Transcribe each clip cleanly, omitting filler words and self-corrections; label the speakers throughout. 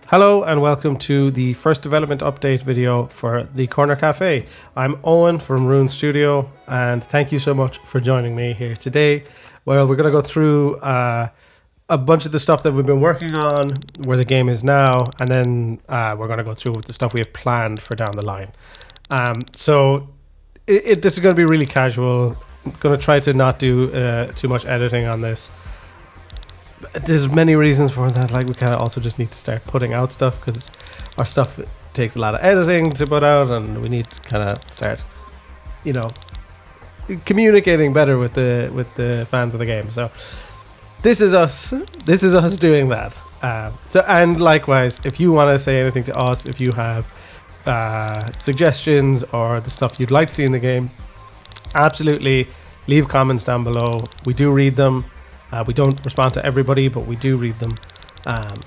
Speaker 1: Hello and welcome to the first development update video for the Corner Cafe. I'm Owen from Rune Studio and thank you so much for joining me here today. Well, we're going to go through a bunch of the stuff that we've been working on, where the game is now, and then we're going to go through the stuff we have planned for down the line. So this is going to be really casual. I'm going to try to not do too much editing on this. There's many reasons for that. Like, we kind of also just need to start putting out stuff because our stuff takes a lot of editing to put out, and we need to kind of start, communicating better with the fans of the game. So this is us. This is us doing that. And likewise, if you want to say anything to us, if you have suggestions or the stuff you'd like to see in the game, absolutely leave comments down below. We do read them. We don't respond to everybody, but we do read them.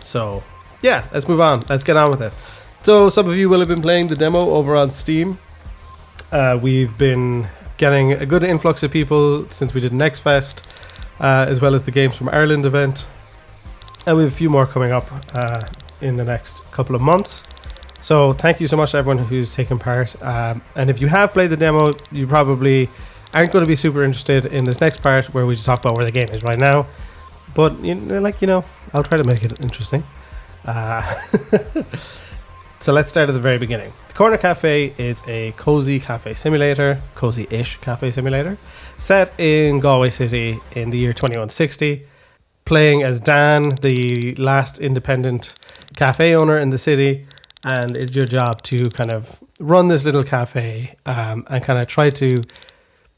Speaker 1: So yeah, let's move on. Let's get on with it. So some of you will have been playing the demo over on Steam. We've been getting a good influx of people since we did Next Fest, as well as the Games from Ireland event. And we have a few more coming up in the next couple of months. So thank you so much to everyone who's taken part. And if you have played the demo, you probably aren't going to be super interested in this next part where we just talk about where the game is right now. But, I'll try to make it interesting. So let's start at the very beginning. The Corner Cafe is a cozy cafe simulator, cozy-ish cafe simulator, set in Galway City in the year 2160, playing as Dan, the last independent cafe owner in the city, and it's your job to kind of run this little cafe and kind of try to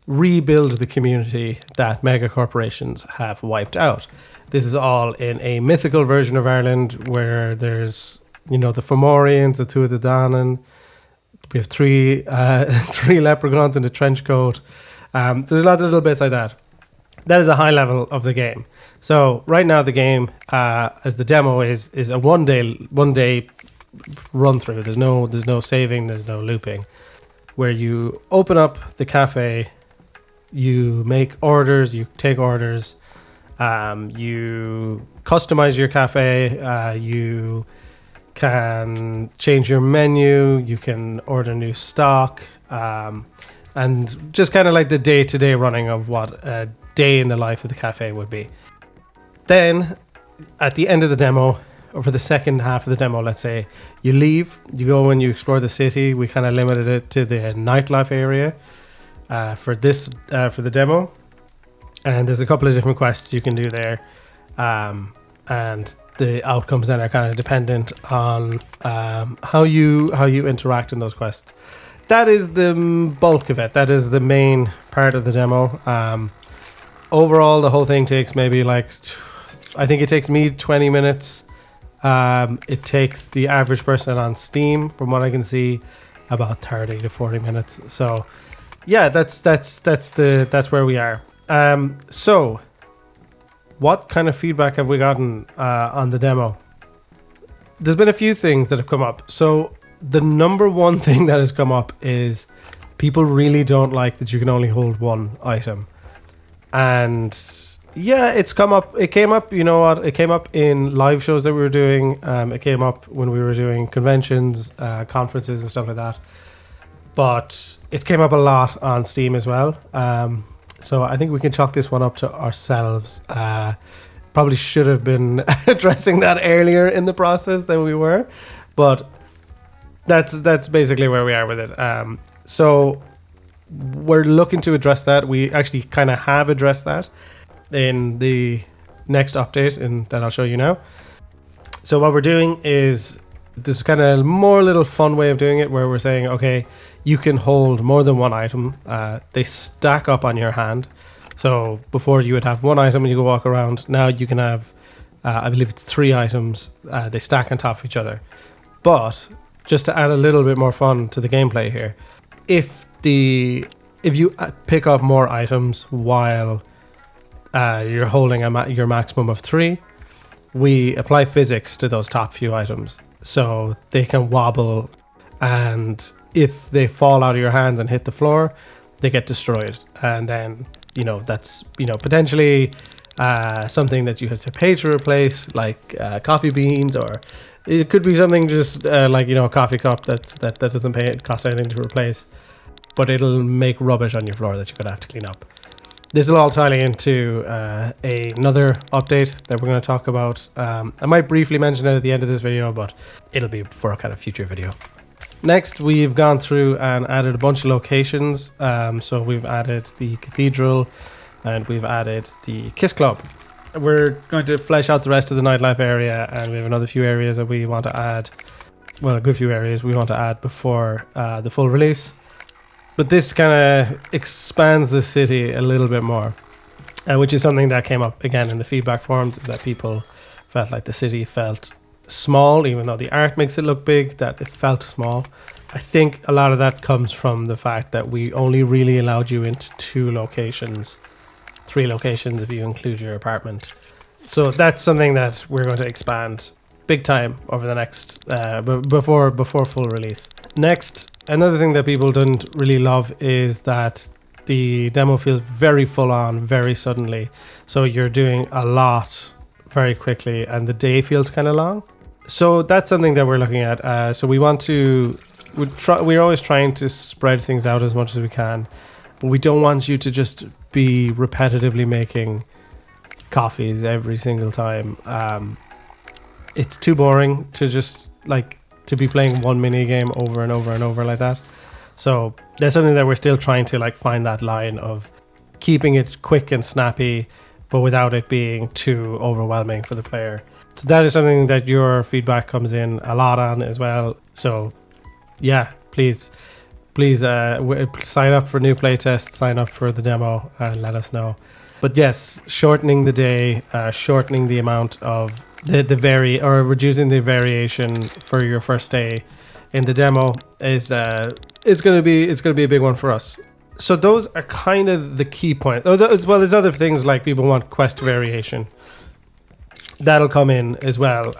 Speaker 1: rebuild the community that mega corporations have wiped out. This is all in a mythical version of Ireland where there's, the Fomorians, the Tuatha De Danann. We have three leprechauns in a trench coat. There's lots of little bits like that. That is a high level of the game. So right now the game, as the demo is a one day run through. There's no saving. There's no looping. Where you open up the cafe. You make orders, you take orders, you customize your cafe, you can change your menu, you can order new stock, and just kind of like the day-to-day running of what a day in the life of the cafe would be. Then, at the end of the demo, or for the second half of the demo, let's say, you leave, you go and you explore the city. We kind of limited it to the nightlife area. For the demo, and there's a couple of different quests you can do there, and the outcomes then are kind of dependent on how you interact in those quests. That is the bulk of it. That is the main part of the demo. Overall, the whole thing takes maybe I think it takes me 20 minutes. It takes the average person on Steam, from what I can see, about 30 to 40 minutes. So yeah, that's where we are. So what kind of feedback have we gotten on the demo? There's been a few things that have come up. So the number one thing that has come up is people really don't like that you can only hold one item. And yeah, it came up, you know what? It came up in live shows that we were doing. It came up when we were doing conventions, conferences and stuff like that. But it came up a lot on Steam as well. So I think we can chalk this one up to ourselves. Probably should have been addressing that earlier in the process than we were. But that's basically where we are with it. So we're looking to address that. We actually kind of have addressed that in the next update that I'll show you now. So what we're doing is this kind of more little fun way of doing it, where we're saying, okay, you can hold more than one item. They stack up on your hand. So before you would have one item and you go walk around. Now you can have, I believe it's 3 items. They stack on top of each other. But just to add a little bit more fun to the gameplay here, if you pick up more items while you're holding your maximum of 3, we apply physics to those top few items. So they can wobble, and if they fall out of your hands and hit the floor, they get destroyed. And then, that's, potentially something that you have to pay to replace, like coffee beans or It could be something just like, a coffee cup that doesn't cost anything to replace, but it'll make rubbish on your floor that you're gonna have to clean up. This will all tie into another update that we're going to talk about. I might briefly mention it at the end of this video, but it'll be for a kind of future video. Next, we've gone through and added a bunch of locations. So we've added the cathedral and we've added the Kiss Club. We're going to flesh out the rest of the nightlife area, and we have another few areas that we want to add. Well, a good few areas we want to add before the full release. But this kind of expands the city a little bit more, which is something that came up again in the feedback forums, that people felt like the city felt small, even though the art makes it look big, that it felt small. I think a lot of that comes from the fact that we only really allowed you into 2 locations, 3 locations if you include your apartment. So that's something that we're going to expand big time over the next, before full release. Next, another thing that people didn't really love is that the demo feels very full on, very suddenly. So you're doing a lot very quickly and the day feels kind of long. So that's something that we're looking at. So we're always trying to spread things out as much as we can, but we don't want you to just be repetitively making coffees every single time. It's too boring to just to be playing one mini game over and over and over like that. So there's something that we're still trying to find that line of keeping it quick and snappy, but without it being too overwhelming for the player. So that is something that your feedback comes in a lot on as well. So yeah, please sign up for new playtests, sign up for the demo, and let us know. But yes, shortening the day, shortening the amount of reducing the variation for your first day in the demo is it's gonna be a big one for us. So those are kind of the key points. Well, there's other things like people want quest variation. That'll come in as well.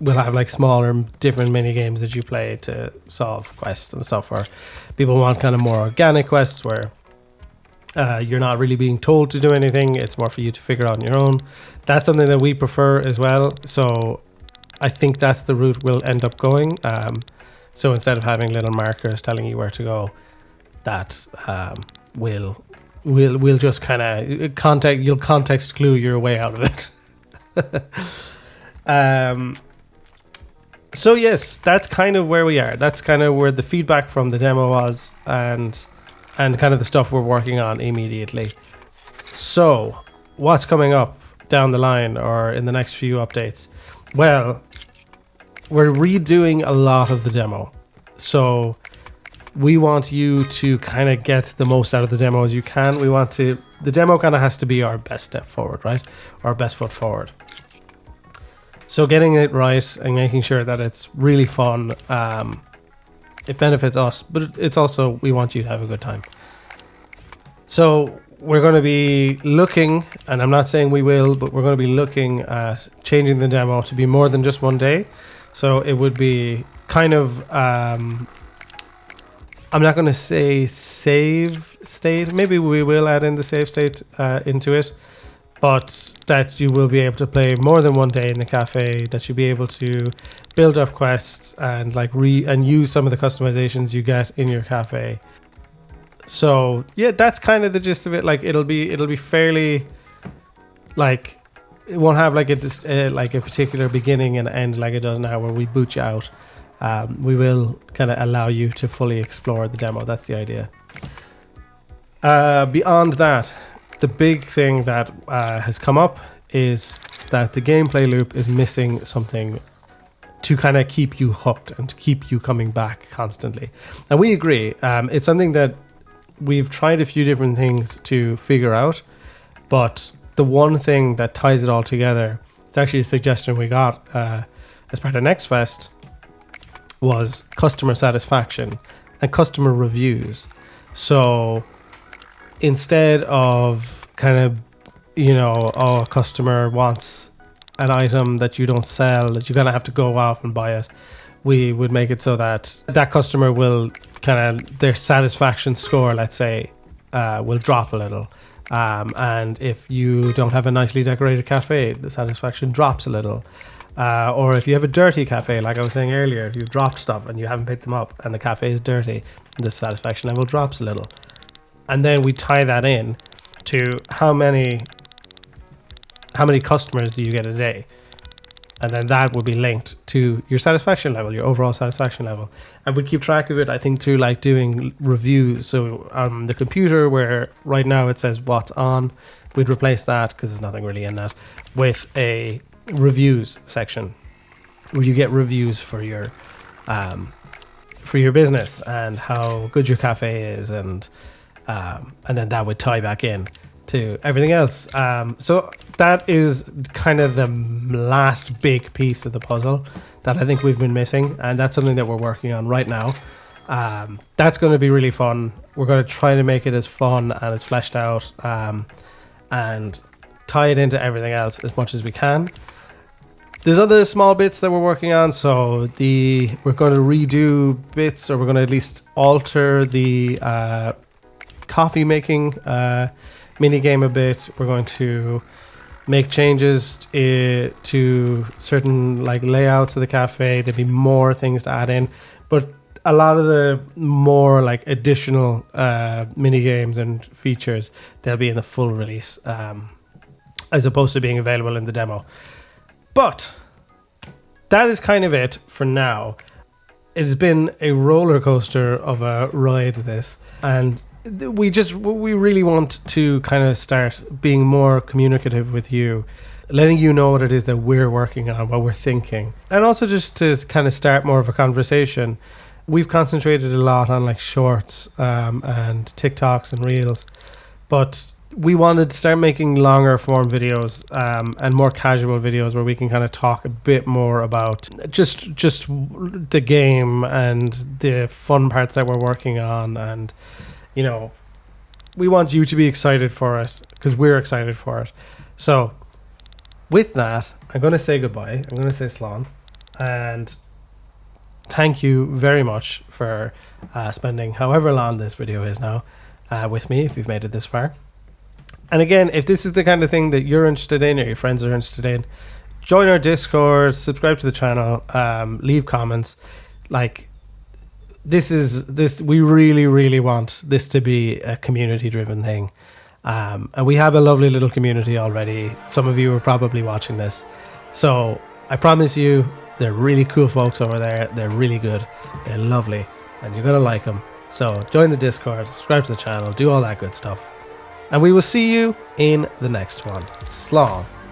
Speaker 1: We'll have smaller different mini games that you play to solve quests and stuff, or people want kind of more organic quests where you're not really being told to do anything. It's more for you to figure out on your own. That's something that we prefer as well. So I think that's the route we'll end up going. So instead of having little markers telling you where to go, that we'll just kind of context clue your way out of it. So yes, that's kind of where we are. That's kind of where the feedback from the demo was, and kind of the stuff we're working on immediately. So what's coming up down the line or in the next few updates? Well, we're redoing a lot of the demo. So we want you to kind of get the most out of the demo as you can. The demo kind of has to be our best step forward, right? Our best foot forward. So getting it right and making sure that it's really fun, it benefits us, but it's also, we want you to have a good time. So we're going to be looking, and I'm not saying we will, but we're going to be looking at changing the demo to be more than just one day. So it would be kind of, I'm not going to say save state. Maybe we will add in the save state into it, but that you will be able to play more than one day in the cafe, that you'll be able to build up quests and and use some of the customizations you get in your cafe. So yeah, that's kind of the gist of it. It'll be fairly it won't have a particular beginning and end like it does now, where we boot you out. We will kind of allow you to fully explore the demo. That's the idea. Beyond that, the big thing that has come up is that the gameplay loop is missing something to kind of keep you hooked and to keep you coming back constantly. And we agree. It's something that we've tried a few different things to figure out, but the one thing that ties it all together, it's actually a suggestion we got as part of Next Fest, was customer satisfaction and customer reviews. So instead of kind of, a customer wants an item that you don't sell, that you're going to have to go out and buy it, we would make it so that that customer will kind of, their satisfaction score, let's say, will drop a little. And if you don't have a nicely decorated cafe, the satisfaction drops a little. Or if you have a dirty cafe, like I was saying earlier, if you've dropped stuff and you haven't picked them up and the cafe is dirty, the satisfaction level drops a little. And then we tie that in to how many customers do you get a day? And then that will be linked to your satisfaction level, your overall satisfaction level. And we keep track of it, I think, through like doing reviews. So on the computer, where right now it says what's on, we'd replace that, because there's nothing really in that, with a reviews section where you get reviews for your business and how good your cafe is, and then that would tie back in to everything else. So that is kind of the last big piece of the puzzle that I think we've been missing, and that's something that we're working on right now. That's going to be really fun. We're going to try to make it as fun and as fleshed out, and tie it into everything else as much as we can. There's other small bits that we're working on. So we're going to redo bits, or we're going to at least alter the coffee making mini game a bit. We're going to make changes to certain like layouts of the cafe. There'll be more things to add in, but a lot of the more like additional mini games and features, they'll be in the full release, as opposed to being available in the demo. But that is kind of it for now. It's been a roller coaster of a ride, this, and we really want to kind of start being more communicative with you, letting you know what it is that we're working on, what we're thinking, and also just to kind of start more of a conversation. We've concentrated a lot on like shorts and TikToks and reels, but we wanted to start making longer form videos and more casual videos where we can kind of talk a bit more about just the game and the fun parts that we're working on. And you know, we want you to be excited for it because we're excited for it. So with that, I'm going to say goodbye. I'm going to say slán, and thank you very much for spending however long this video is now with me, if you've made it this far. And again, if this is the kind of thing that you're interested in or your friends are interested in, join our Discord, subscribe to the channel, leave comments. Like, we really want this to be a community driven thing. And we have a lovely little community already. Some of you are probably watching this. So I promise you, they're really cool folks over there. They're really good. They're lovely. And you're going to like them. So join the Discord, subscribe to the channel, do all that good stuff. And we will see you in the next one. Slán.